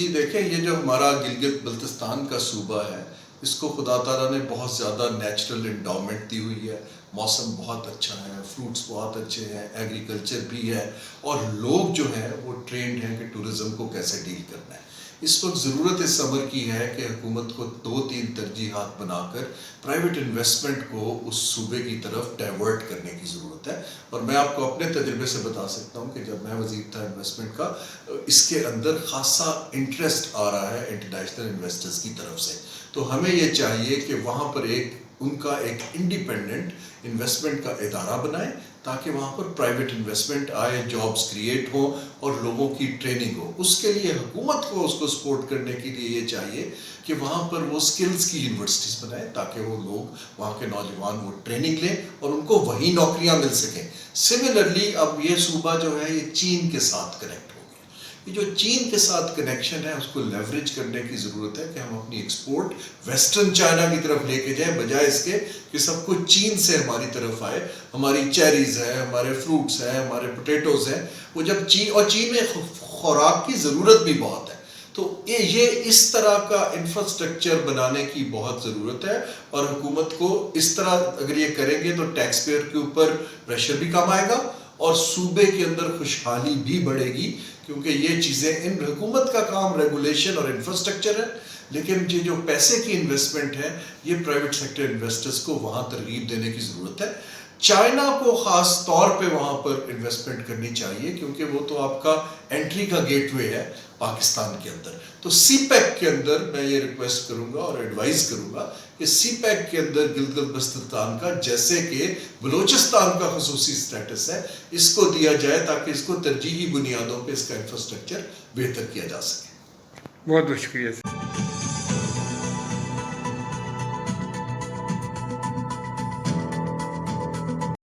جی دیکھیں، یہ جو ہمارا گلگت بلتستان کا صوبہ ہے، اس کو خدا تعالیٰ نے بہت زیادہ نیچرل انڈاؤمنٹ دی ہوئی ہے. موسم بہت اچھا ہے، فروٹس بہت اچھے ہیں، ایگریکلچر بھی ہے، اور لوگ جو ہیں وہ ٹرینڈ ہیں کہ ٹورزم کو کیسے ڈیل کرنا ہے. اس وقت ضرورت اس امر کی ہے کہ حکومت کو 2-3 ترجیحات بنا کر پرائیویٹ انویسٹمنٹ کو اس صوبے کی طرف ڈائیورٹ کرنے کی ضرورت ہے. اور میں آپ کو اپنے تجربے سے بتا سکتا ہوں کہ جب میں وزیر تھا انویسٹمنٹ کا، اس کے اندر خاصا انٹرسٹ آ رہا ہے انٹرنیشنل انویسٹرز کی طرف سے. تو ہمیں یہ چاہیے کہ وہاں پر ان کا ایک انڈیپینڈنٹ انویسٹمنٹ کا ادارہ بنائیں، تاکہ وہاں پر پرائیویٹ انویسٹمنٹ آئے، جابز کریٹ ہوں اور لوگوں کی ٹریننگ ہو. اس کے لیے حکومت کو اس کو سپورٹ کرنے کے لیے یہ چاہیے کہ وہاں پر وہ سکلز کی یونیورسٹیز بنائیں، تاکہ وہ لوگ وہاں کے نوجوان وہ ٹریننگ لیں اور ان کو وہی نوکریاں مل سکیں. سملرلی اب یہ صوبہ جو ہے یہ چین کے ساتھ کنیکٹ ہو گیا. یہ جو چین کے ساتھ کنیکشن ہے اس کو لیوریج کرنے کی ضرورت ہے کہ ہم اپنی ایکسپورٹ ویسٹرن چائنا کی طرف لے کے جائیں، بجائے اس کے کہ سب کچھ چین سے ہماری طرف آئے. ہماری چیریز ہیں، ہمارے فروٹس ہیں، ہمارے پوٹیٹوز ہیں، وہ جب چین میں خوراک کی ضرورت بھی بہت ہے. تو یہ اس طرح کا انفراسٹرکچر بنانے کی بہت ضرورت ہے، اور حکومت کو اس طرح اگر یہ کریں گے تو ٹیکس پیئر کے اوپر پریشر بھی کم آئے گا اور صوبے کے اندر خوشحالی بھی بڑھے گی. کیونکہ یہ چیزیں حکومت کا کام ریگولیشن اور انفراسٹرکچر ہے، لیکن یہ جو پیسے کی انویسٹمنٹ ہے یہ پرائیویٹ سیکٹر انویسٹرز کو وہاں ترغیب دینے کی ضرورت ہے. چائنا کو خاص طور پہ وہاں پر انویسٹمنٹ کرنی چاہیے، کیونکہ وہ تو آپ کا انٹری کا گیٹ وے ہے پاکستان کے اندر. تو سی پیک کے اندر میں یہ ریکویسٹ کروں گا اور ایڈوائز کروں گا کہ سی پیک کے اندر گلگت بلتستان کا جیسے کہ بلوچستان کا خصوصی سٹیٹس ہے، اس کو دیا جائے تاکہ اس کو ترجیحی بنیادوں پہ اس کا انفراسٹرکچر بہتر کیا جا سکے. بہت بہت شکریہ.